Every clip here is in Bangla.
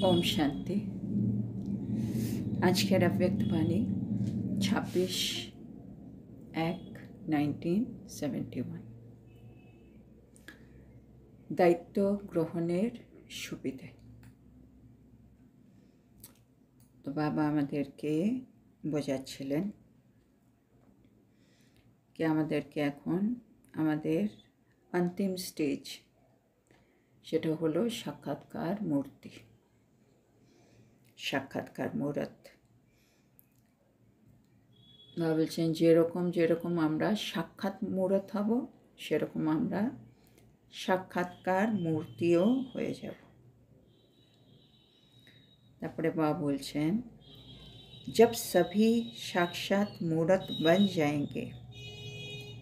ओम शांति। आज के अव्यक्त वाणी 26/1/1971। दायित्व ग्रहणेर सुविधे। तो बाबा आमादेरके बोझाच्छिलेन कि आमादेरके एखन आमादेर अंतिम स्टेज सेटा हलो साक्षात्कार मूर्ति, साक्षात्कार मूरत। बाबा बोलছেন যেরকম যেরকম আমরা সাক্ষাৎ মূরত হব সেরকম আমরা সাক্ষাৎকার মূর্তিও হয়ে যাব। তারপরে বাবা বলছেন जब सभी साक्षात मूरत बन जाएंगे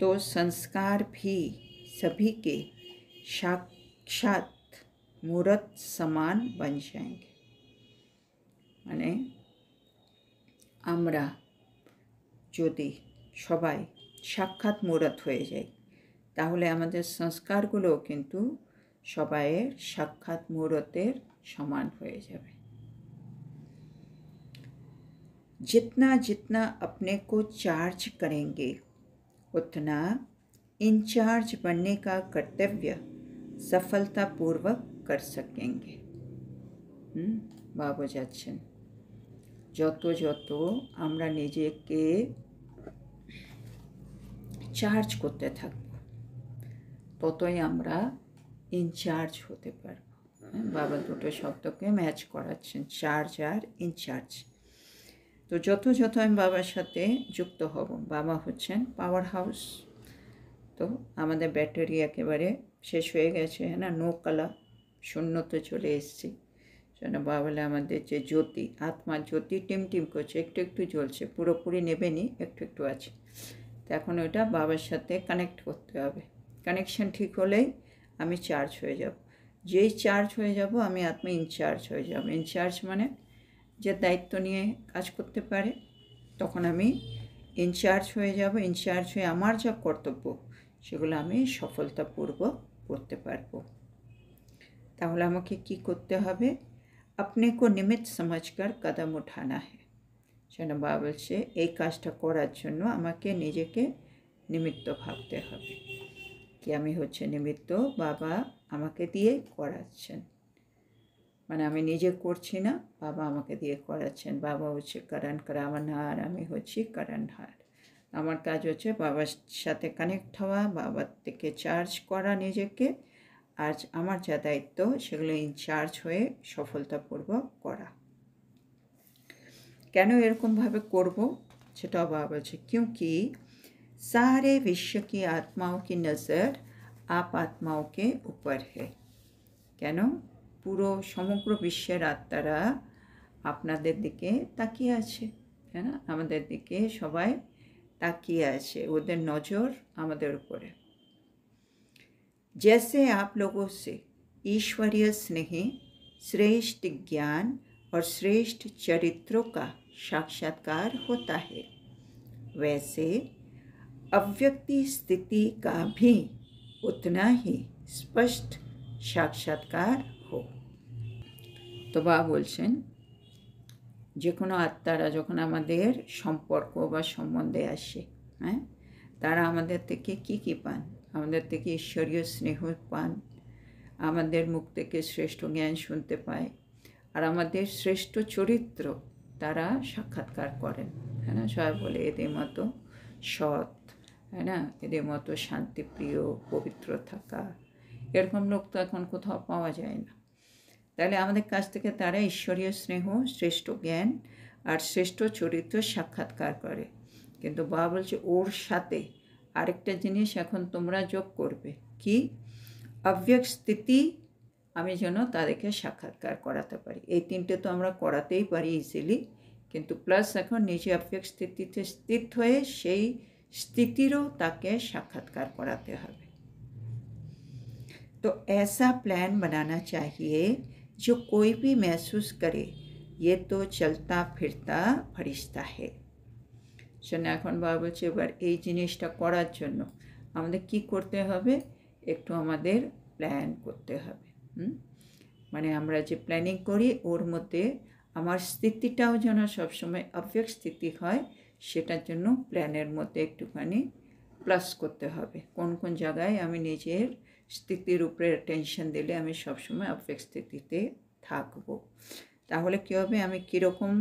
तो संस्कार भी सभी के साक्षात मूरत समान बन जाएंगे। माने आमरा যদি সবাই সাক্ষাৎ মূরত হয়ে যাই তাহলে আমাদের সংস্কারগুলো কিন্তু সবাইয়ের সাক্ষাৎ মূরতের সমান হয়ে যাবে। जितना जितना अपने को चार्ज करेंगे उतना इंचार्ज बनने का कर्तव्य सफलतापूर्वक कर सकेंगे। बाबा जाच्छेन যত যত আমরা নিজেকে চার্জ করতে থাকব ততই আমরা ইনচার্জ হতে পারব। বাবা দুটো শব্দকে ম্যাচ করাচ্ছেন, চার্জ আর ইনচার্জ। তো যত যত আমি বাবার সাথে যুক্ত হব, বাবা হচ্ছেন পাওয়ার হাউস। তো আমাদের ব্যাটারি একেবারে শেষ হয়ে গেছে, হ্যাঁ না, নো কালা, শূন্যতে চলে এসেছি। সেটা বাবা বলে আমাদের যে জ্যোতি, আত্মার জ্যোতি টিম টিম করছে, একটু একটু জ্বলছে, পুরোপুরি নেবেনি, একটু একটু আছে। তো এখন ওইটা বাবার সাথে কানেক্ট করতে হবে। কানেকশন ঠিক হলেই আমি চার্জ হয়ে যাব। যেই চার্জ হয়ে যাব আমি আত্মা ইনচার্জ হয়ে যাব। ইনচার্জ মানে যে দায়িত্ব নিয়ে কাজ করতে পারে, তখন আমি ইনচার্জ হয়ে যাব। ইনচার্জ হয়ে আমার যা কর্তব্য সেগুলো আমি সফলতাপূর্বক করতে পারবো। তাহলে আমাকে কি করতে হবে? अपने को निमित्त समझकर कदम उठाना है। সেটা বাবা বলছে এই কাজটা করার জন্য আমাকে নিজেকে নিমিত্ত ভাবতে হবে কি আমি হচ্ছে নিমিত্ত, বাবা আমাকে দিয়ে করাচ্ছেন। মানে আমি নিজে করছি না, বাবা আমাকে দিয়ে করাচ্ছেন। বাবা হচ্ছে করণ করাবনহার, আমি হচ্ছি করণহার। আমার কাজ হচ্ছে বাবার সাথে কানেক্ট হওয়া, বাবার থেকে চার্জ করা নিজেকে, আর আমার যা দায়িত্ব সেগুলো ইনচার্জ হয়ে সফলতাপূর্বক করা। কেন এরকমভাবে করব সেটাও বাবা বলছে, क्योंकि सारे विश्व की आत्माओं की नज़र आप आत्माओं के ऊपर है। কেন? পুরো সমগ্র বিশ্বের আত্মারা আপনাদের দিকে তাকিয়ে আছে, তাই না? আমাদের দিকে সবাই তাকিয়ে আছে, ওদের নজর আমাদের উপরে। जैसे आप लोगों से ईश्वरीय स्नेह, श्रेष्ठ ज्ञान और श्रेष्ठ चरित्रों का साक्षात्कार होता है, वैसे अव्यक्ति स्थिति का भी उतना ही स्पष्ट साक्षात्कार हो। तो बाबा बोलছেন যে কোনো আত্মারা যখন আমাদের সম্পর্ক বা সম্বন্ধে আসে, হ্যাঁ, তারা আমাদের থেকে কি পান? আমাদের থেকে ঈশ্বরীয় স্নেহ পান, আমাদের মুখ থেকে শ্রেষ্ঠ জ্ঞান শুনতে পায়, আর আমাদের শ্রেষ্ঠ চরিত্র তারা সাক্ষাৎকার করেন, হ্যাঁ না। সবাই বলে এদের মতো সৎ, হ্যাঁ না, এদের মতো শান্তিপ্রিয়, পবিত্র থাকা, এরকম লোক তো এখন কোথাও পাওয়া যায় না। তাহলে আমাদের কাছ থেকে তারা ঈশ্বরীয় স্নেহ, শ্রেষ্ঠ জ্ঞান আর শ্রেষ্ঠ চরিত্র সাক্ষাৎকার করে। কিন্তু বাবা বলছে ওর সাথে আরেকটা জিনিস এখন তোমরা যোগ করবে, কি? অব্যক্ত স্থিতি আমি যেন তাদেরকে সাক্ষাৎকার করাতে পারি। এই তিনটে তো আমরা করাতেই পারি ইজিলি, কিন্তু প্লাস এখন নিজে অব্যক্ত স্থিতিতে স্থিত হয়ে সেই স্থিতিরও তাকে সাক্ষাৎকার করাতে হবে। तो ऐसा प्लान बनाना चाहिए जो कोई भी महसूस करे ये तो चलता फिरता फरिश्ता है। শোনা, এখন বাবা বলছে এবার এই জিনিসটা করার জন্য আমাদের কি করতে হবে? একটু আমাদের প্ল্যান করতে হবে। মানে আমরা যে প্ল্যানিং করি ওর মধ্যে আমার স্থিতিটাও যেন সবসময় অব্যক্ত স্থিতি হয়, সেটার জন্য প্ল্যানের মধ্যে একটুখানি প্লাস করতে হবে। কোন কোন জায়গায় আমি নিজের স্থিতির উপরে টেনশন দিলে আমি সবসময় অব্যক্ত স্থিতিতে থাকবো। তাহলে কী হবে, আমি কীরকম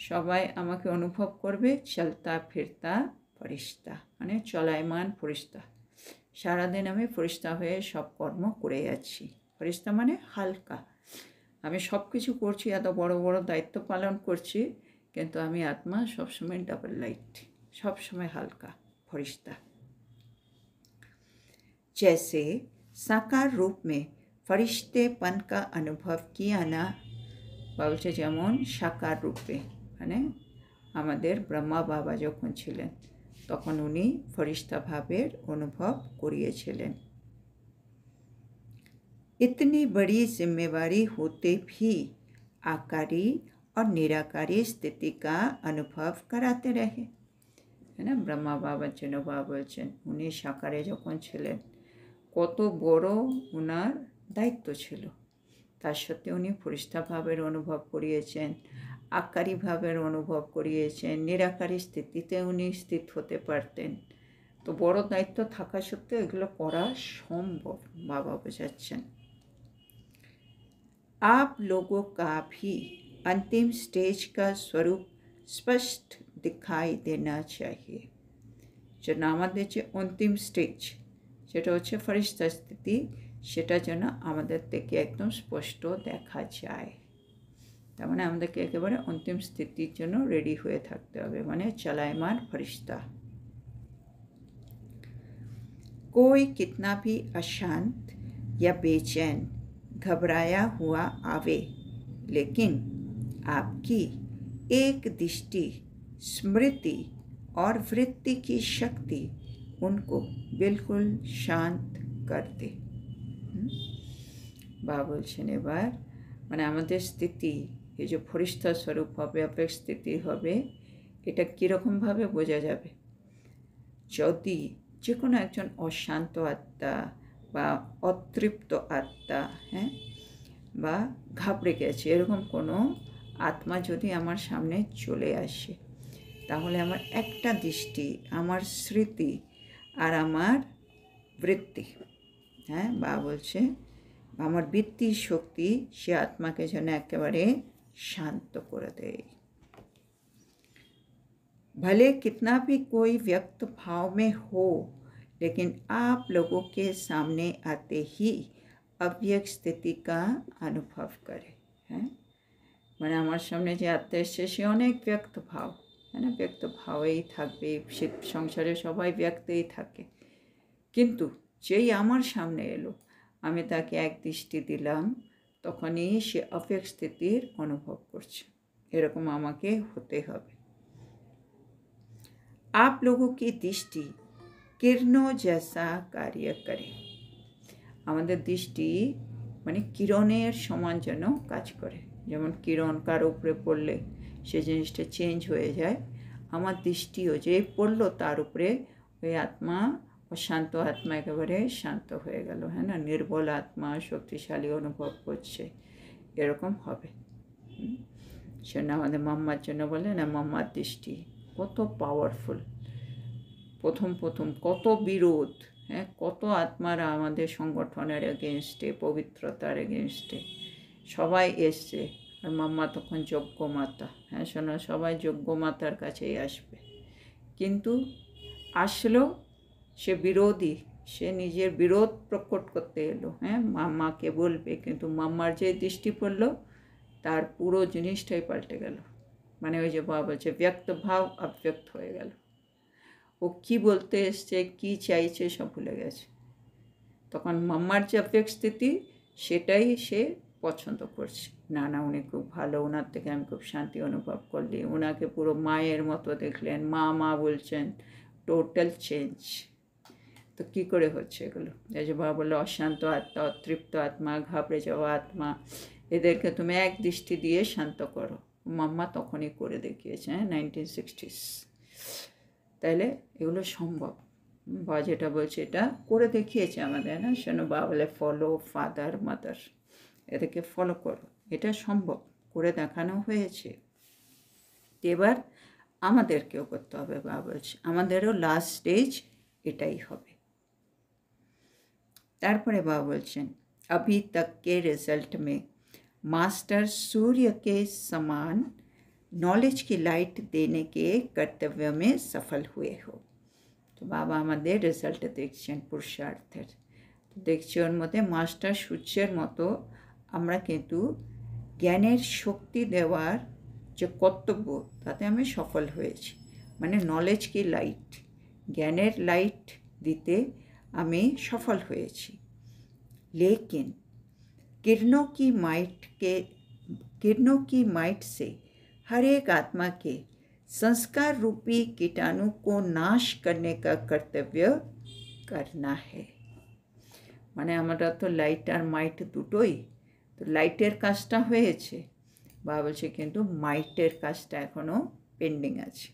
সবাই আমাকে অনুভব করবে, চলতা ফিরতা ফরিস্তা, মানে চলায়মান ফরিস্তা। সারাদিন আমি ফরিস্তা হয়ে সব কর্ম করে যাচ্ছি। ফরিস্তা মানে হালকা, আমি সব কিছু করছি, এত বড় বড় দায়িত্ব পালন করছি, কিন্তু আমি আত্মা সবসময় ডাবল লাইট, সবসময় হালকা फरिश्ता। जैसे साकार रूप में फरिश्तेपन का अनुभव किया ना, বলছে যেমন সাকার রূপে, মানে আমাদের ব্রহ্মা বাবা যখন ছিলেন তখন উনি ফরিস্তা ভাবের অনুভব করিয়েছিলেন। इतनी बड़ी जिम्मेवारी होते भी आकारी और निराकारी स्थिति का अनुभव कराते रहे, है ना। ब्रह्मा बाबार जন্য বাবা বলছেন উনি সাকারে যখন ছিলেন কত বড় ওনার দায়িত্ব ছিল, তার সত্ত্বে উনি ফরিস্তা ভাবের অনুভব করিয়েছেন, আকারী ভাবের অনুভব করিয়েছেন, নিরাকারী স্থিতিতে উনি স্থিত হতে পারতেন। তো বড় দায়িত্ব থাকা সত্ত্বেও এগুলো করা সম্ভব, বাবা বোঝাচ্ছেন। आप लोगों का भी अंतिम स्टेज का स्वरूप स्पष्ट दिखाई देना चाहिए। যেন আমাদের যে অন্তিম স্টেজ সেটা হচ্ছে ফরিস্তা স্থিতি, সেটা যেন আমাদের থেকে একদম স্পষ্ট দেখা যায়। তার মানে আমাদেরকে একেবারে অন্তিম স্থিতির জন্য রেডি হয়ে থাকতে হবে, মানে চলায়মান ফরিস্তা। कोई कितना भी अशांत या बेचैन घबराया हुआ आवे, लेकिन आपकी एक दृष्टि, स्मृति और वृत्ति की शक्ति उनको बिल्कुल शांत कर दे। বাবা বলছেন এবার মানে আমাদের স্থিতি, এই যে ফরিস্তা স্বরূপ হবে, অপেক্ষ স্থিতি হবে, এটা কীরকমভাবে বোঝা যাবে? যদি যে কোনো একজন অশান্ত আত্মা বা অতৃপ্ত আত্মা, হ্যাঁ, বা ঘাবড়ে গেছে এরকম কোনো আত্মা যদি আমার সামনে চলে আসে, তাহলে আমার একটা দৃষ্টি, আমার স্মৃতি আর আমার বৃত্তি, হ্যাঁ, বা বলছে আমার বৃত্তির শক্তি সে আত্মাকে যেন একেবারে শান্ত করে দেয়। भले कितना भी कोई व्यक्त भाव में हो, लेकिन आप लोगों के सामने आते ही अव्यक्त स्थिति का अनुभव करें, हैं। মানে আমার সামনে যে আত্মা এসছে সে অনেক ব্যক্ত ভাব, হ্যাঁ না, ব্যক্ত ভাবেই থাকবে, সে সংসারে সবাই ব্যক্তেই থাকে, কিন্তু যেই আমার সামনে এলো আমি তাকে এক দৃষ্টি দিলাম, তখনই সে অব্যক্ত স্থিতির অনুভব করছে। এরকম আমাকে হতে হবে। आप लोगों की दृष्टि किरणों जैसा कार्य करे, আমাদের দৃষ্টি মানে কিরণের সমান যেন কাজ করে। যেমন কিরণ কার উপরে পড়লে সে জিনিসটা চেঞ্জ হয়ে যায়, আমার দৃষ্টিও যে পড়লো তার উপরে ওই আত্মা, অশান্ত আত্মা একেবারে শান্ত হয়ে গেল, হ্যাঁ না, নির্বল আত্মা শক্তিশালী অনুভব করছে, এরকম হবে। সেজন্য আমাদের মাম্মার জন্য বলে না, মাম্মার দৃষ্টি কত পাওয়ারফুল। প্রথম কত বিরোধ, হ্যাঁ, কত আত্মারা আমাদের সংগঠনের এগেনস্টে, পবিত্রতার এগেনস্টে সবাই এসছে, আর মাম্মা তখন যজ্ঞ মাতা, হ্যাঁ শোনো, সবাই যজ্ঞ মাতার কাছেই আসবে, কিন্তু আসলো সে বিরোধী, সে নিজের বিরোধ প্রকট করতে এলো, হ্যাঁ, মাম্মাকে বলবে, কিন্তু মাম্মার যে দৃষ্টি পড়লো তার পুরো জিনিসটাই পাল্টে গেল। মানে ওই যে বাবা বলছে ব্যক্ত ভাব অব্যক্ত হয়ে গেল, ও কি বলতে এসছে, কি চাইছে সব ভুলে গেছে। তখন মাম্মার যে অব্যক্ত স্থিতি সেটাই সে পছন্দ করছে, না না উনি খুব ভালো, ওনার থেকে আমি খুব শান্তি অনুভব করলি, ওনাকে পুরো মায়ের মতো দেখলেন, মা মা বলছেন, টোটাল চেঞ্জ। তো কী করে হচ্ছে এগুলো? এই যে বাবা বললো অশান্ত আত্মা, অতৃপ্ত আত্মা, ঘাবড়ে যাওয়া আত্মা, এদেরকে তুমি এক দৃষ্টি দিয়ে শান্ত করো। মাম্মা তখনই করে দেখিয়েছে, হ্যাঁ, 1960s। তাইলে এগুলো সম্ভব, বা যেটা বলছে এটা করে দেখিয়েছে আমাদের, না শোনো, বাবা বলে ফলো ফাদার মাদার, এদেরকে ফলো করো, এটা সম্ভব, করে দেখানো হয়েছে। এবার আমাদেরকেও করতে হবে। বাবা বলছে আমাদেরও লাস্ট স্টেজ এটাই হবে। তারপরে বাবা বলছেন अभी तक के रिजल्ट में मास्टर सूर्य के समान नॉलेज की लाइट देने के कर्तव्य में सफल हुए हो। তো বাবা আমাদের রেজাল্ট দেখছেন পুরুষার্থের, তো দেখছি ওর মধ্যে মাস্টার সূর্যের মতো আমরা কিন্তু জ্ঞানের শক্তি দেওয়ার যে কর্তব্য তাতে আমি সফল হয়েছি। মানে নলেজ কি লাইট, জ্ঞানের লাইট দিতে আমি সফল হয়েছি। लेकिन किरणों की माइट से हर एक आत्मा के संस्कार रूपी कीटाणु को नाश करने का कर्तव्य करना है। মানে আমরা তো লাইট আর মাইট দুটোই, তো লাইটের কাজটা হয়েছে, বাবা বলছে কিন্তু মাইটের কাজটা এখনও পেন্ডিং আছে।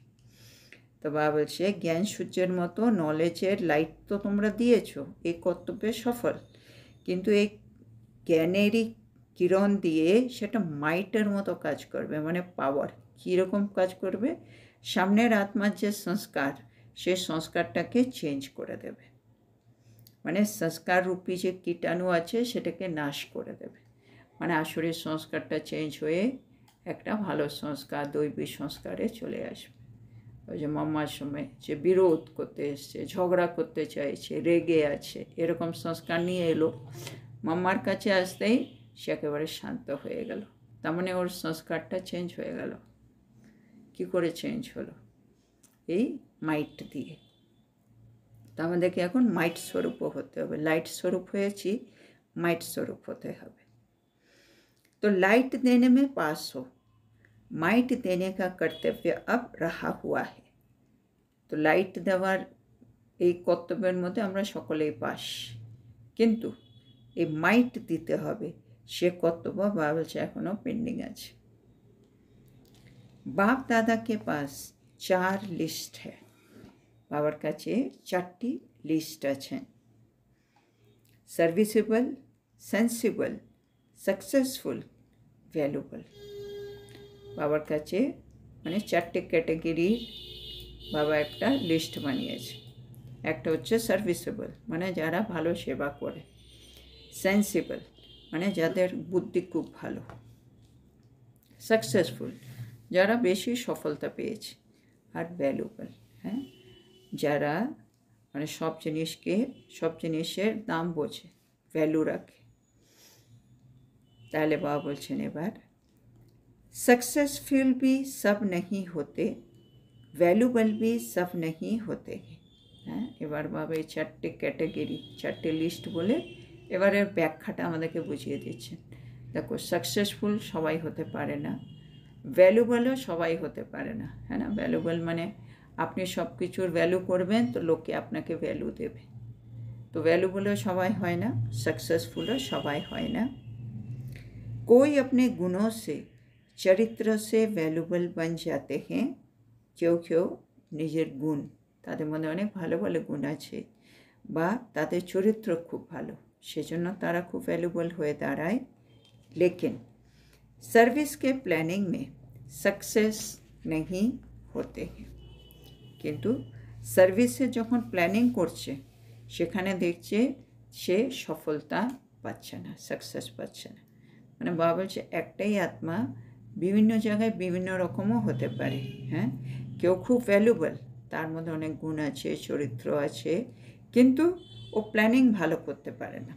তো বাবা বলছে জ্ঞান সূর্যের মতো নলেজের লাইট তো তোমরা দিয়েছো, এই কর্তব্যে সফল, কিন্তু এই জ্ঞানেরই কিরণ দিয়ে সেটা মাইটের মতো কাজ করবে, মানে পাওয়ার। কীরকম কাজ করবে? সামনের আত্মার যে সংস্কার, সে সংস্কারটাকে চেঞ্জ করে দেবে, মানে সংস্কার রূপী যে কীটাণু আছে সেটাকে নাশ করে দেবে। মানে আসরের সংস্কারটা চেঞ্জ হয়ে একটা ভালো সংস্কার, দৈবিক সংস্কারে চলে আসবে। ওই যে মাম্মার সময় যে বিরোধ করতে এসছে, ঝগড়া করতে চাইছে, রেগে আছে, এরকম সংস্কার নিয়ে এলো, মাম্মার কাছে আসতেই সে একেবারে শান্ত হয়ে গেল। তার মানে ওর সংস্কারটা চেঞ্জ হয়ে গেল। কি করে চেঞ্জ হলো? এই মাইট দিয়ে। তো আমাদেরকে এখন মাইট স্বরূপও হতে হবে। লাইট স্বরূপ হয়েছি, माइट स्वरूप होते हैं। तो लाइट देने में पास हो, माइट देने का कर्तव्य अब रहा हुआ है। तो लाइट देवार এই কর্তব্যের মধ্যে আমরা সকলেই পাস, কিন্তু এই মাইট দিতে হবে সে কর্তব্য বাবা বলছে এখনও পেন্ডিং আছে। বাপ দাদা के पास 4 লিস্ট है, বাবার কাছে 4টি লিস্ট আছে। Serviceable, sensible, successful, valuable. বাবার কাছে মানে 4টে ক্যাটাগরি বাবা একটা লিস্ট বানিয়েছে। একটা হচ্ছে সার্ভিসেবল, মানে যারা ভালো সেবা করে। সেন্সিবল, মানে যাদের বুদ্ধি খুব ভালো। সাকসেসফুল, যারা বেশি সফলতা পেয়েছে। আর ভ্যালুয়েবল, হ্যাঁ, যারা মানে সব জিনিসের দাম বোঝে, ভ্যালু রাখে। তাহলে বাবা বলছেন এবার सक्सेसफुल भी सब नहीं होते, वैल्यूबल भी सब नहीं होते। হ্যাঁ, এবার বাবা এই 4টে ক্যাটাগরি 4টে লিস্ট বলে এবার এর ব্যাখ্যাটা আমাদেরকে বুঝিয়ে দিচ্ছেন। দেখো, সাকসেসফুল সবাই হতে পারে না, ভ্যালুবলও সবাই হতে পারে না, হ্যাঁ না। ভ্যালুবল মানে আপনি সব কিছুর ভ্যালু করবেন তো লোকে আপনাকে ভ্যালু দেবে, তো ভ্যালুবলও সবাই হয় না, सक्सेसफुलও সবাই হয় না। कोई अपने गुणों से, चरित्र से वैल्यूबल बन जाते हैं। কেউ কেউ নিজের গুণ, তাদের মধ্যে অনেক ভালো ভালো গুণ আছে বা তাদের চরিত্র খুব ভালো, সেজন্য তারা খুব ভ্যালুবল হয়ে দাঁড়ায়। लेकिन सर्विस के प्लानिंग में सक्सेस नहीं होते हैं। কিন্তু সার্ভিসে যখন প্ল্যানিং করছে সেখানে দেখছে সে সফলতা পাচ্ছে না, সাকসেস পাচ্ছে না। মানে বাবা বলছে একটাই আত্মা বিভিন্ন জায়গায় বিভিন্ন রকমও হতে পারে। হ্যাঁ, কেউ খুব ভ্যালুয়েবল, তার মধ্যে অনেক গুণ আছে, চরিত্র আছে, কিন্তু ও প্ল্যানিং ভালো করতে পারে না,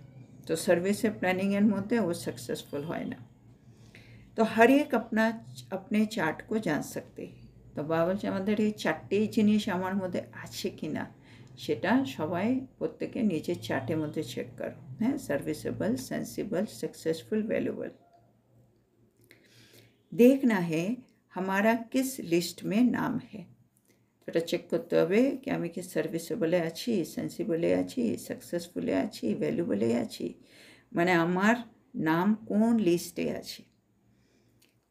তো সার্ভিসের প্ল্যানিংয়ের মধ্যে ও সাকসেসফুল হয় না। তো হর এক अपने चार्ट को जान सकते हैं। তো বাবা বলছে আমাদের এই 4টেই জিনিস আমার মধ্যে আছে কি না সেটা সবাই প্রত্যেকে নিজের চার্টের মধ্যে চেক করো। হ্যাঁ, সার্ভিসেবল, সেন্সিবল, सक्सेसफुल, वैल्यूबल। देखना है हमारा किस लिस्ट में नाम है। তো এটা চেক করতে হবে কি আমি কি সার্ভিসেবলে আছি, সেন্সিবলে আছি, सक्सेसफुले আছি, ভ্যালুয়েবলে আছি, মানে আমার নাম কোন লিস্টে আছে।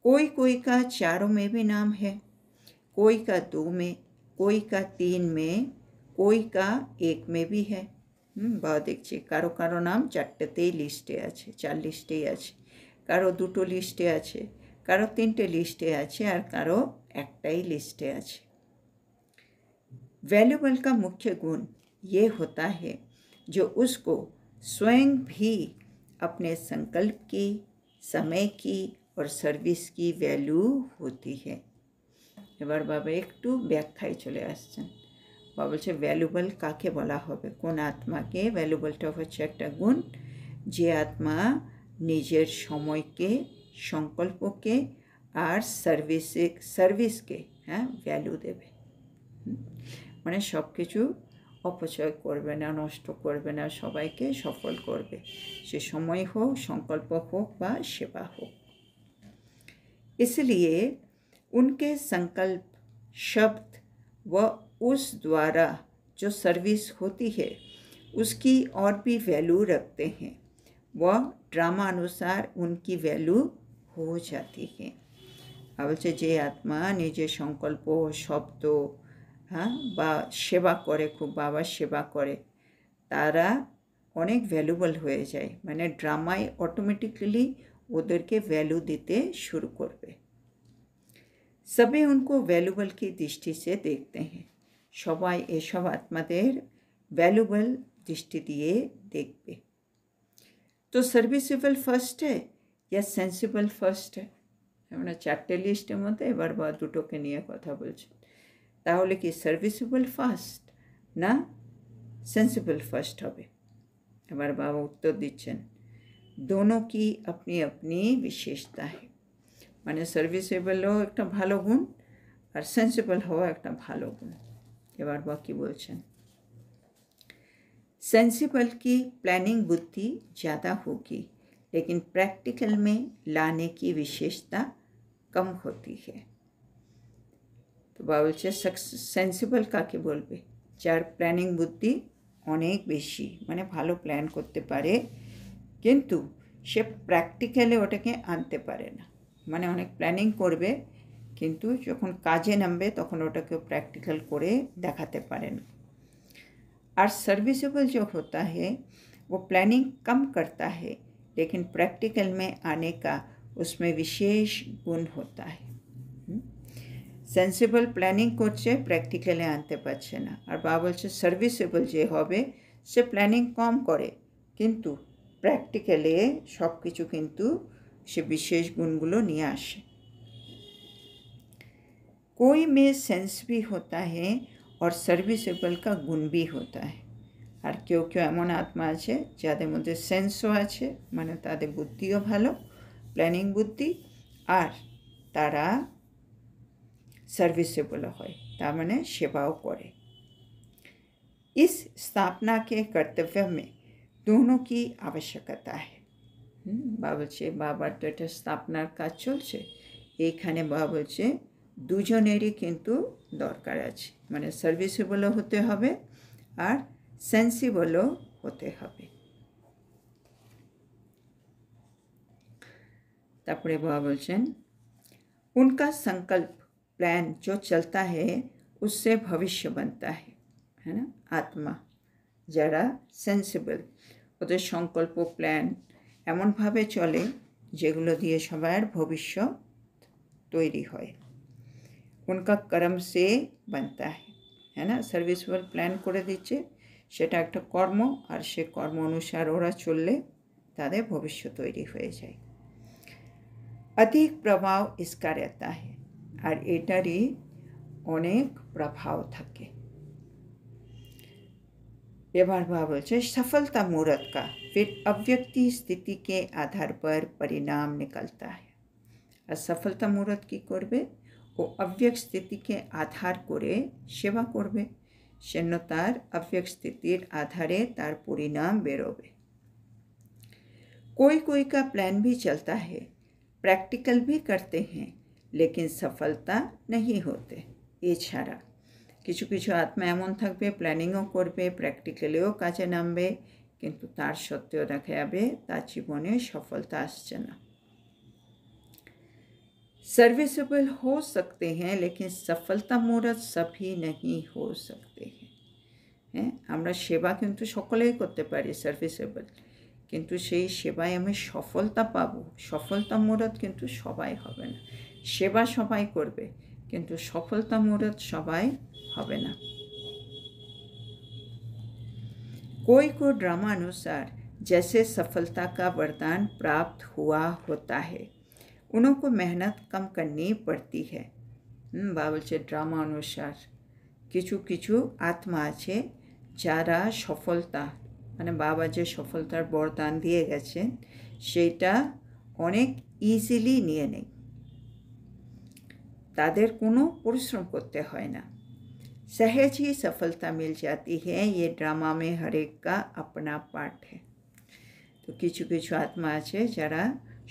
कोई कोई का 4 में भी नाम है, कोई का 2 में, कोई का 3 में, कोई का 1 में भी है। বা দেখছি কারো কারো নাম 4টেতেই লিস্টে আছে, 4 লিস্টেই আছে। কারো দুটো লিস্টে আছে, কারো তিনটে লিস্টে আছে, আর কারো एकटाई लिस्टे আছে। वैल्यूबल का मुख्य गुण ये होता है जो उसको स्वयं भी अपने संकल्प की, समय की और सर्विस की वैल्यू होती है। এবার বাবা একটু ব্যাখ্যায় চলে আসছেন। বাবা বলছে ভ্যালুবল কাকে বলা হবে, কোন আত্মাকে। ভ্যালুবলটা হচ্ছে একটা গুণ, যে আত্মা নিজের সময়কে, সংকল্পকে আর সার্ভিসকে ভ্যালু দেবে। মানে সব কিছু অপচয় করবে না, নষ্ট করবে না, সবাইকে সফল করবে, সে সময় হোক, সংকল্প হোক বা সেবা হোক। इसलिए उनके संकल्प, शब्द व उस द्वारा जो सर्विस होती है उसकी और भी वैल्यू रखते हैं। वह ड्रामा अनुसार उनकी वैल्यू हो जाती है। বলছে যে আত্মা নিজের সংকল্প, শব্দ বা সেবা করে, খুব বাবার সেবা করে, তারা অনেক ভ্যালুবল হয়ে যায়। মানে ড্রামায় অটোমেটিক্যালি ওদেরকে ভ্যালু দিতে শুরু করবে। সবাই उनको वैल्यूबल की दृष्टि से देखते हैं। সবাই এসব আত্মাদের ভ্যালুবল দৃষ্টি দিয়ে দেখবে। তো সার্ভিসেবল ফার্স্ট या সেন্সিবল ফার্স্ট, মানে চারটে লিস্টের মধ্যে এবার বা দুটোকে নিয়ে কথা বলছেন। তাহলে কি সার্ভিসেবল ফার্স্ট না সেন্সিবল ফার্স্ট হবে? এবার বাবা উত্তর দিচ্ছেন, दोनों की अपनी अपनी विशेषता है। মানে সার্ভিসেবলও একটা ভালো গুণ আর সেন্সিবল হওয়া একটা ভালো গুণ। এবার বা কি বলছেন, सेंसिबल की प्लानिंग बुद्धि ज़्यादा होगी, लेकिन प्रैक्टिकल में लाने की विशेषता कम होती है। तो বলছে সেন্সিবল কাকে বলবে, যার প্ল্যানিং বুদ্ধি অনেক বেশি, মানে ভালো প্ল্যান করতে পারে, কিন্তু সে প্র্যাকটিক্যালে ওটাকে আনতে পারে না। মানে অনেক প্ল্যানিং করবে, কিন্তু যখন কাজে নামবে তখন ওটাকে প্র্যাকটিক্যাল করে দেখাতে পারে না। और सर्विसेबल जो होता है वो प्लानिंग कम करता है, लेकिन प्रैक्टिकल में आने का उसमें विशेष गुण होता है। सेंसिबल प्लानिंग করছে, প্র্যাকটিক্যালে আনতে পারছে না। আর বাবা বলছে সার্ভিসেবল যে হবে সে প্ল্যানিং কম করে, কিন্তু প্র্যাকটিক্যালে সব কিছু কিন্তু সে বিশেষ গুণগুলো নিয়ে আসে। कोई में सेंस भी होता है और সার্ভিসেবল का गुण भी होता है। আর কেউ কেউ এমন আত্মা আছে যাদের মধ্যে সেন্সও আছে, মানে তাদের বুদ্ধিও ভালো, প্ল্যানিং বুদ্ধি, আর তারা সার্ভিসেবলও হয়, তার মানে সেবাও করে। इस स्थापना के कर्तव्य में दोनों की आवश्यकता है। বাবা বলছে বাবার তো এটা স্থাপনার কাজ চলছে, এইখানে বাবা বলছে দুজনেরই কিন্তু দরকার আছে। মানে সার্ভিসেবলও হতে হবে আর সেন্সিবলও হতে হবে। তারপরে বাবা বলছেন उनका संकल्प प्लान जो चलता है उससे भविष्य बनता है ना। आत्मा যারা সেন্সিবল, ওদের সংকল্প প্ল্যান এমনভাবে চলে যেগুলো দিয়ে সবার ভবিষ্যৎ তৈরি হয়। उनका कर्म से बनता है ना। সার্ভিসেবল প্ল্যান করে দিচ্ছে, সেটা একটা কর্ম, আর সে কর্ম অনুসার ওরা চললে তাদের ভবিষ্যৎ তৈরি হয়ে যায়। अधिक प्रभाव इसका रहता है, আর এটারই অনেক প্রভাব থাকে। এবার বাবা বলছে सफलता मुहूर्त का फिर अव्यक्ति स्थिति के आधार पर परिणाम निकलता है। আর সফলতা মুহূর্ত কী করবে, ও অব্যক্ত স্থিতিকে আধার করে সেবা করবে, সেজন্য তার অব্যক্ত স্থিতির আধারে তার পরিণাম বেরোবে। कोई कोई का प्लान भी चलता है, प्रैक्टिकल भी करते हैं, लेकिन सफलता नहीं होते। এছাড়া কিছু কিছু আত্মা এমন থাকবে, প্ল্যানিংও করবে, প্র্যাকটিক্যালিও কাজে নামবে, কিন্তু তার সত্ত্বেও দেখা যাবে তার জীবনে সফলতা আসছে না। सर्विसेबल हो सकते हैं, लेकिन सफलता मुहूर्त सभी नहीं हो सकते हैं। আমরা সেবা কিন্তু সকলেই করতে পারি সার্ভিসেবল, কিন্তু সেই সেবায় আমি সফলতা পাবো, সফলতা মুরাদ কিন্তু সবাই হবে না। সেবা সবাই করবে, কিন্তু সফলতা মুরাদ সবাই হবে না। कोई को ड्रामा अनुसार जैसे सफलता का वरदान प्राप्त हुआ होता है, उनको मेहनत कम करनी पड़ती है। बाबलचे ड्रामा अनुसार किछु किछु आत्मा आछे যারা সফলতা মানে বাবা যে সফলতার বরদান দিয়ে গেছেন সেটা অনেক ইজিলি নিয়ে নেয়, তাদের কোনো পরিশ্রম করতে হয় না। सहज ही सफलता मिल जाती है, ये ड्रामा में हर एक का अपना पार्ट है। तो किछु किछु आत्मा आछे যারা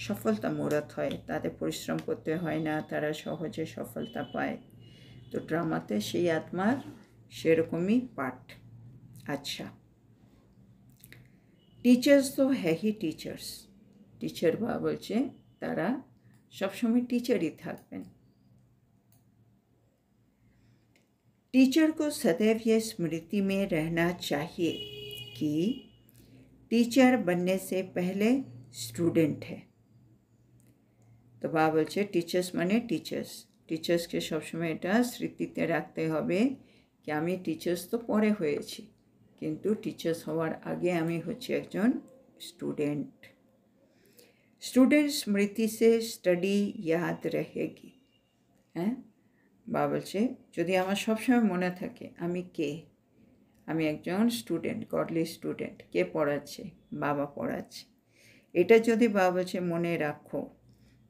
সফলতা মুরাদ হয়, তাদের পরিশ্রম করতে হয় না, তারা সহজে সফলতা পায়। তো ড্রামাতে সেই আত্মার সেরকমই পার্ট। अच्छा, टीचर्स तो है ही टीचर्स, टीचर বা বলছে তারা সবসময় टीचरই থাকবেন। टीचर को सदैव ये स्मृति में रहना चाहिए कि टीचर बनने से पहले स्टूडेंट है। तो बाबा बोलছে टीचर्स माने टीचर्स, टीचर्सকে সবসময় এটা স্মৃতিতে রাখতে হবে कि আমি टीचर्स तो পরে হয়েছি, কিন্তু टीचर्स হওয়ার আগে আমি হচ্ছে একজন স্টুডেন্ট। स्टूडेंट स्मृति से स्टडी याद रहेगी। হ্যাঁ, বাবা বলছে যদি আমার সবসময় মনে থাকে আমি কে, আমি একজন স্টুডেন্ট, গডলি স্টুডেন্ট। কে পড়াচ্ছে? বাবা পড়াচ্ছে। এটা যদি বাবা বলছে মনে রাখো,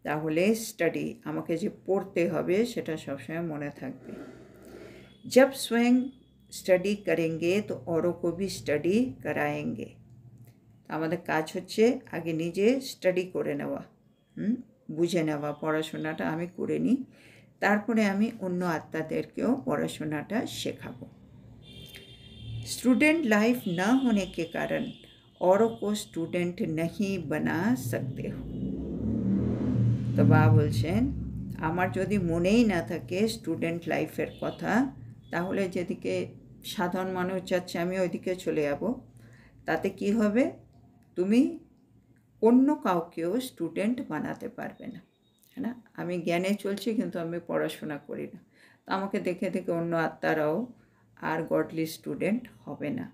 তাহলে স্টাডি আমাকে যে পড়তে হবে সেটা সবসময় মনে থাকবে। जब स्वयं स्टडी करेंगे तो औरों को भी स्टडी कराएंगे। আমাদের কাজ হচ্ছে আগে নিজে স্টাডি করে নেওয়া, বুঝে নেওয়া, পড়াশোনাটা আমি করে নিই, তারপরে আমি অন্য আত্মাদেরকেও পড়াশোনাটা শেখাবো। स्टूडेंट लाइफ न होने के कारण औरों को स्टूडेंट नहीं बना सकते हो। তো বাবা বলছেন আমার যদি মনেই না থাকে স্টুডেন্ট লাইফের কথা, তাহলে যেদিকে সাধারণ মানুষ যাচ্ছে আমি ওইদিকে চলে যাব, তাতে কি হবে? তুমি অন্য কাউকেও স্টুডেন্ট বানাতে পারবে না, है ना। আমি জ্ঞানে চলছি কিন্তু আমি পড়াশোনা করি না, তো আমাকে দেখে দেখে অন্য আত্মারাও আর গডলি স্টুডেন্ট হবে না।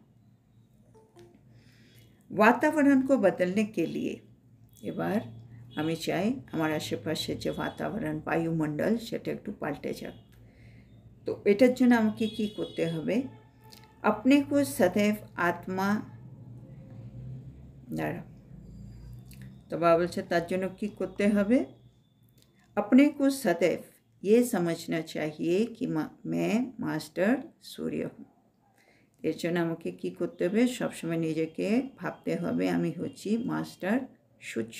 वातावरण को बदलने के लिए এবার আমি চাই আমার আশেপাশে যে বাতাবরণ, বায়ুমণ্ডল, সেটা একটু পাল্টে যাক। তো এটার জন্য আমাকে কি করতে হবে? अपने को सदैव आत्मा দ্বারা, তো বাবা বলছে তার জন্য কি করতে হবে? अपने को सदैव ये समझना चाहिए कि मैं मास्टर सूर्य हूँ। এর জন্য আমাকে কি করতে হবে? সবসময় নিজেকে ভাবতে হবে আমি হচ্ছি মাস্টার সূর্য।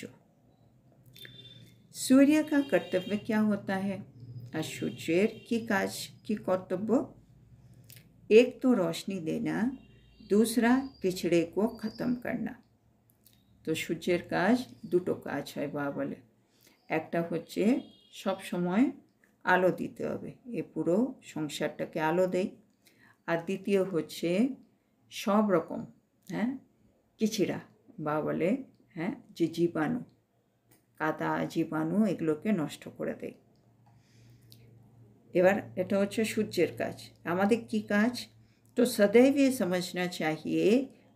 सूर्य का कर्तव्य क्या होता है? और सूर्যের কি কাজ, কি কর্তব্য? एक तो रोशनी देना, दूसरा पिछड़े को ख़त्म करना। তো সূর্যের কাজ দুটো কাজ হয় বাবা বলে, একটা হচ্ছে সব সময় আলো দিতে হবে, এ পুরো সংসারটাকে আলো দেয়। আর দ্বিতীয় হচ্ছে সব রকম কিচিড়া বাবা বলে যে জীবাণু, কাদা জীবাণু, এগুলোকে নষ্ট করে দেয়। এবার এটা হচ্ছে সূর্যের কাজ। আমাদের কি কাজ? तो सदैव ये समझना चाहिए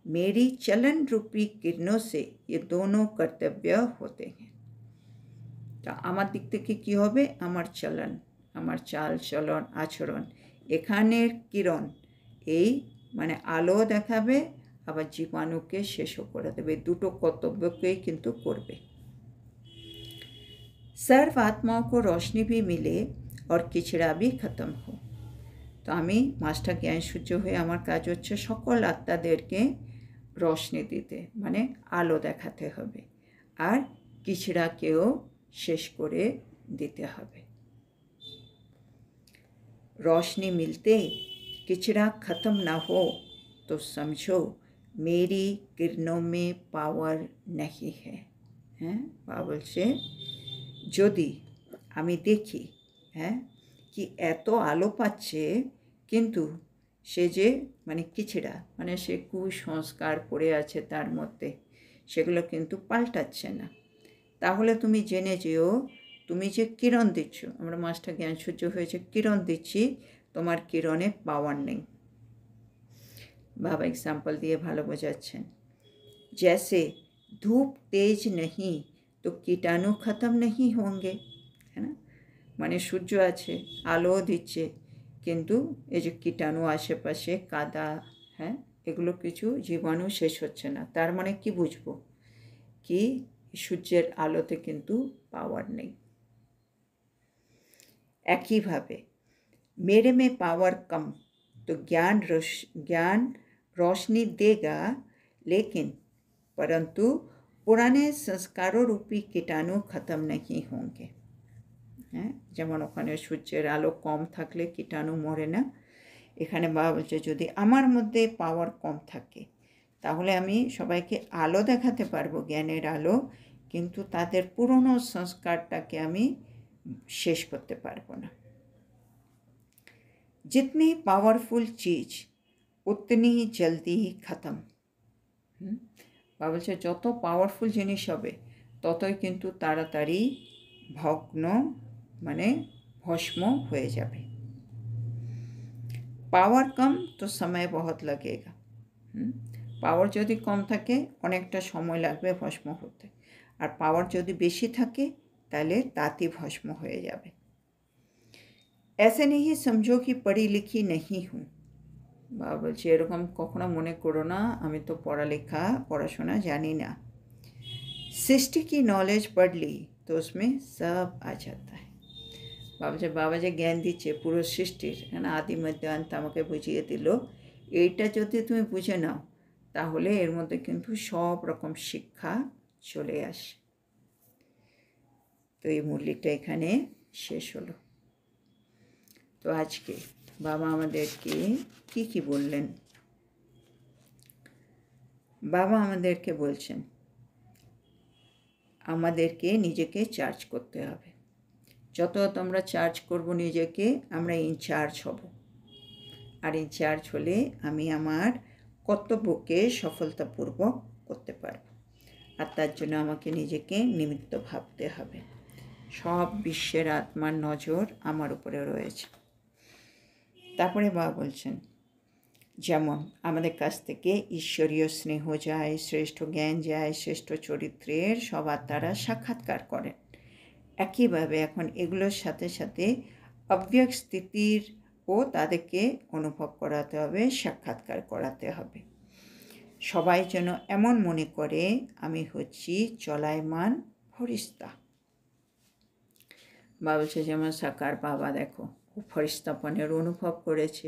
मेरी चलन रूपी किरणों से ये दोनों कर्तव्य होते हैं। তা আমার দিক থেকে কী হবে? আমার চলন, আমার চাল চলন, আচরণ, এখানের কিরণ, এই মানে আলো দেখাবে, আবার জীবাণুকে শেষও করে দেবে, দুটো কর্তব্যকেই কিন্তু করবে। सर्व आत्माओं को रोशनी भी मिले और किचड़ा भी खत्म हो। তো আমি মাস্টার জ্ঞান সূর্য হয়ে আমার কাজ হচ্ছে সকল আত্মাদেরকে রোশনি দিতে, মানে আলো দেখাতে হবে, আর কিচড়াকেও শেষ করে দিতে হবে। रोशनी मिलते किचड़ा खत्म ना हो तो समझो मेरी किरणों में पावर नहीं है। বাবা বলছে যদি আমি দেখি কি এত আলো পাচ্ছে, কিন্তু সে যে মানে কিচড়া, মানে সে কুসংস্কার পড়ে আছে তার মধ্যে, সেগুলো কিন্তু পাল্টাচ্ছে না। তাহলে তুমি জেনে যেও তুমি যে কিরণ দিচ্ছ, আমরা মাস্টার জ্ঞান সূর্য হয়েছে কিরণ দিচ্ছি, তোমার কিরণে পাওয়ার নেই। বাবা एग्जाम्पल दिए ভালো বোঝাচ্ছেন। जैसे धूप तेज नहीं तो कीटाणु खत्म नहीं होंगे, है ना। মানে সূর্য আছে, আলো দিচ্ছে, কিন্তু এই যে কীটাণু আশেপাশে কাদা, হ্যাঁ, এগুলো কিছু জীবাণু শেষ হচ্ছে না। তার মানে কি বুঝবো? কি সূর্যের আলোতে কিন্তু পাওয়ার নেই। একইভাবে मेरे में पावर कम तो ज्ञान रोशनी देगा, लेकिन परंतु पुराने संस्कारों रूपी कीटाणु खत्म नहीं होंगे। হ্যাঁ, যেমন ওখানে সূর্যের আলো কম থাকলে কীটাণু মরে না, এখানে বাবা বলছে যদি আমার মধ্যে পাওয়ার কম থাকে তাহলে আমি সবাইকে আলো দেখাতে পারবো, জ্ঞানের আলো, কিন্তু তাদের পুরনো সংস্কারটাকে আমি শেষ করতে পারবো না। जितनी पावरफुल चीज़ उतनी जल्दी ख़त्म। বাবা বলছে যত পাওয়ারফুল জিনিস হবে ততই কিন্তু তাড়াতাড়ি ভগ্ন মানে ভস্ম হয়ে যাবে। পাওয়ার কম তো সময় বহুত লাগেগা। পাওয়ার যদি কম থাকে অনেকটা সময় লাগবে ভস্ম হতে, আর পাওয়ার যদি বেশি থাকে তাহলে তাঁতি ভস্ম হয়ে যাবে। ऐसे नहीं समझो कि पढ़ी लिखी नहीं हूँ। বাবা বলছে এরকম কখনো মনে করো না আমি তো পড়াশোনা জানি না। सृष्टि की नॉलेज पढ़ ली तो उसमें सब आ जाता है। বাবা যে জ্ঞান দিচ্ছে পুরো সৃষ্টির, হ্যাঁ, আদি মধ্য অন্ত আমাকে বুঝিয়ে দিল, এইটা যদি তুমি বুঝে নাও তাহলে এর মধ্যে কিন্তু সব রকম শিক্ষা চলে আসে। তো এই মুরলিটা এখানে শেষ হলো। তো আজকে বাবা আমাদেরকে কি বললেন? বাবা আমাদেরকে বলছেন আমাদেরকে নিজেকে চার্জ করতে হবে। যত আমরা চার্জ করব নিজেকে আমরা ইনচার্জ হব, আর ইনচার্জ হলে আমি আমার কর্তব্যকে সফলতাপূর্বক করতে পারব। আর তার জন্য আমাকে নিজেকে নিমিত্ত ভাবতে হবে। সব বিশ্বের আত্মার নজর আমার উপরে রয়েছে। তারপরে বাবা বলছেন যেমন আমাদের কাছ থেকে ঈশ্বরীয় স্নেহ যায়, শ্রেষ্ঠ জ্ঞান যায়, শ্রেষ্ঠ চরিত্রের সব আত্মারা সাক্ষাৎকার করেন, একইভাবে এখন এগুলোর সাথে সাথে অব্যক্ত স্থিতির ও তাদেরকে অনুভব করাতে হবে, সাক্ষাৎকার করাতে হবে। সবাই যেন এমন মনে করে আমি হচ্ছি চলায়মান ফরিস্তা। বাবা বলছে যেমন সাকার বাবা দেখো ও ফরিস্তাপনের অনুভব করেছে,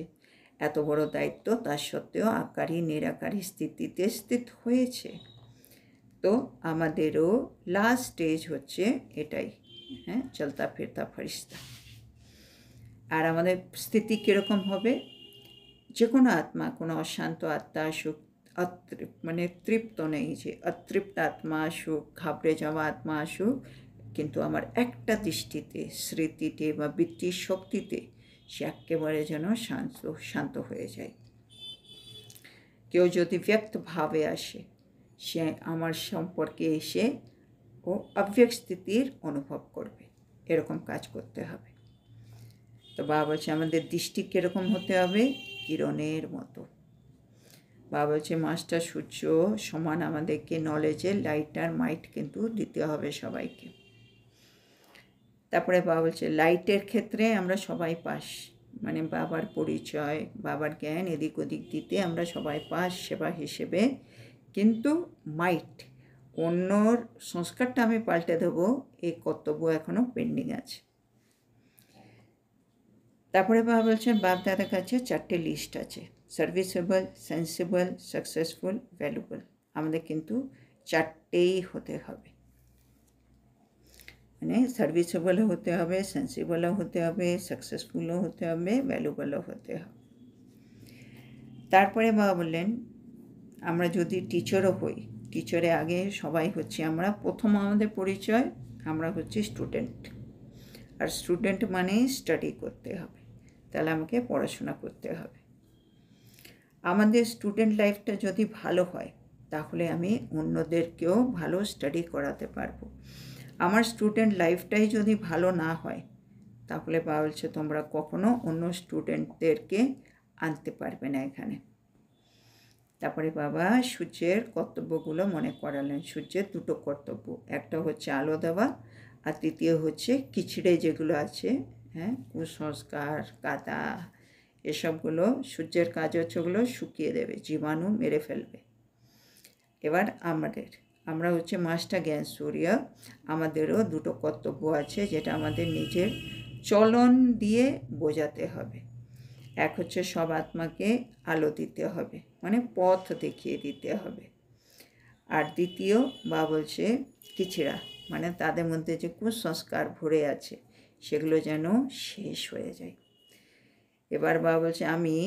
এত বড় দায়িত্ব তার সত্ত্বেও আকারী নিরাকারী স্থিতিতে স্থিত হয়েছে। তো আমাদেরও লাস্ট স্টেজ হচ্ছে এটাই, হ্যাঁ, চলতা ফিরতা ফরিস্তা। আর আমাদের স্থিতি কীরকম হবে? যে কোনো আত্মা, কোনো অশান্ত আত্মা সুখ মানে তৃপ্ত নেই, যে অতৃপ্ত আত্মা আসুক, ঘাবড়ে যাওয়া আত্মা আসুক, কিন্তু আমার একটা দৃষ্টিতে, স্মৃতিতে বা বৃত্তির শক্তিতে সে একেবারে যেন শান্ত হয়ে যায়। কেউ যদি ব্যক্ত ভাবে আসে সে আমার সম্পর্কে এসে ও অব্যক্ত স্থিতির অনুভব করবে, এরকম কাজ করতে হবে। তো বাবা বলছে আমাদের দৃষ্টি কীরকম হতে হবে? কিরণের মতো। বাবা বলছে মাস্টার সূর্য সমান আমাদেরকে নলেজের লাইট আর মাইট কিন্তু দিতে হবে সবাইকে। তারপরে বাবা বলছে লাইটের ক্ষেত্রে আমরা সবাই পাস, মানে বাবার পরিচয়, বাবার জ্ঞান এদিক ওদিক দিতে আমরা সবাই পাস সেবা হিসেবে, কিন্তু মাইট অন্যর সংস্কারটা আমি পাল্টে দেবো, এই কর্তব্য এখনও পেন্ডিং আছে। তারপরে বাবা বলছেন বাপ দাদার কাছে 4টে লিস্ট আছে, সার্ভিসেবল, সেন্সিবল, সাকসেসফুল, ভ্যালুবল। আমাদের কিন্তু 4টেই হতে হবে, মানে সার্ভিসেবলও হতে হবে, সেন্সিবলও হতে হবে, সাকসেসফুলও হতে হবে, ভ্যালুবলও হতে হবে। তারপরে বাবা বললেন আমরা যদি টিচারও হই, টিচারে আগে সবাই হচ্ছে আমরা, প্রথম আমাদের পরিচয় আমরা হচ্ছি স্টুডেন্ট, আর স্টুডেন্ট মানে স্টাডি করতে হবে, তাহলে আমাকে পড়াশোনা করতে হবে। আমাদের স্টুডেন্ট লাইফটা যদি ভালো হয় তাহলে আমি অন্যদেরকেও ভালো স্টাডি করাতে পারবো। আমার স্টুডেন্ট লাইফটাই যদি ভালো না হয়, তাহলে বলছে তোমরা কখনো অন্য স্টুডেন্টদেরকে আনতে পারবে না এখানে। তারপরে বাবা সূর্যের কর্তব্যগুলো মনে করালেন। সূর্যের দুটো কর্তব্য, একটা হচ্ছে আলো দেওয়া, আর দ্বিতীয় হচ্ছে কিচড়ে যেগুলো আছে, হ্যাঁ, কুসংস্কার, কাদা, এসবগুলো সূর্যের কাজ হচ্ছে ওগুলো শুকিয়ে দেবে, জীবাণু মেরে ফেলবে। এবার আমরা হচ্ছে মাস্টার জ্ঞান সূর্য, আমাদেরও দুটো কর্তব্য আছে যেটা আমাদের নিজের চলন দিয়ে বোঝাতে হবে। এক হচ্ছে সব আত্মাকে আলো দিতে হবে, মানে পথ দেখিয়ে দিতে হবে। আর দ্বিতীয় বা বলছে কিচড়া, মানে তাদের মধ্যে যে কুসংস্কার ভরে আছে সেগুলো যেন শেষ হয়ে যায়। এবার বাবা বলছে আমি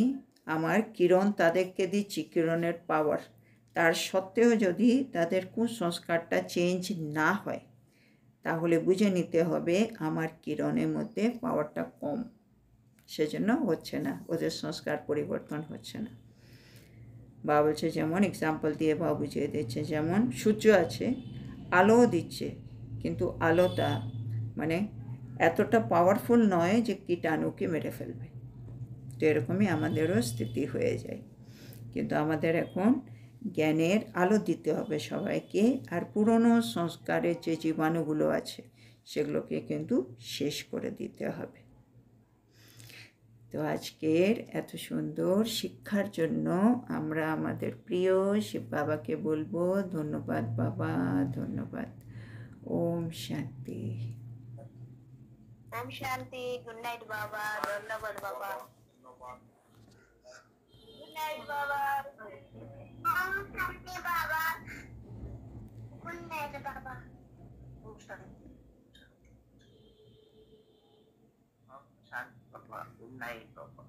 আমার কিরণ তাদেরকে দিচ্ছি, কিরণের পাওয়ার, তার সত্ত্বেও যদি তাদের কুসংস্কারটা চেঞ্জ না হয়, তাহলে বুঝে নিতে হবে আমার কিরণের মধ্যে পাওয়ারটা কম, সেজন্য হচ্ছে না, ওদের সংস্কার পরিবর্তন হচ্ছে না। বাবা বলছে যেমন এক্সাম্পল দিয়ে বাবা বুঝিয়ে দিচ্ছে, যেমন সূর্য আছে, আলোও দিচ্ছে, কিন্তু আলোটা মানে এতটা পাওয়ারফুল নয় যে কীটাণুকে মেরে ফেলবে। তো এরকমই আমাদেরও স্থিতি হয়ে যায়। কিন্তু আমাদের এখন জ্ঞানের আলো দিতে হবে সবাইকে, আর পুরনো সংস্কারের যে জীবাণুগুলো আছে সেগুলোকে কিন্তু শেষ করে দিতে হবে। তো আজকের এত সুন্দর শিক্ষার জন্য আমরা আমাদের প্রিয় শিব বাবাকে বলবো ধন্যবাদ বাবা, ধন্যবাদ। ওম শান্তি। ওম শান্তি। গুড নাইট বাবা, ধন্যবাদ বাবা। গুড নাইট বাবা। ওম শান্তি বাবা। গুড নাইট বাবা। ওম শান্তি। ওম শান্তি বাবা। গুড নাইট বাবা।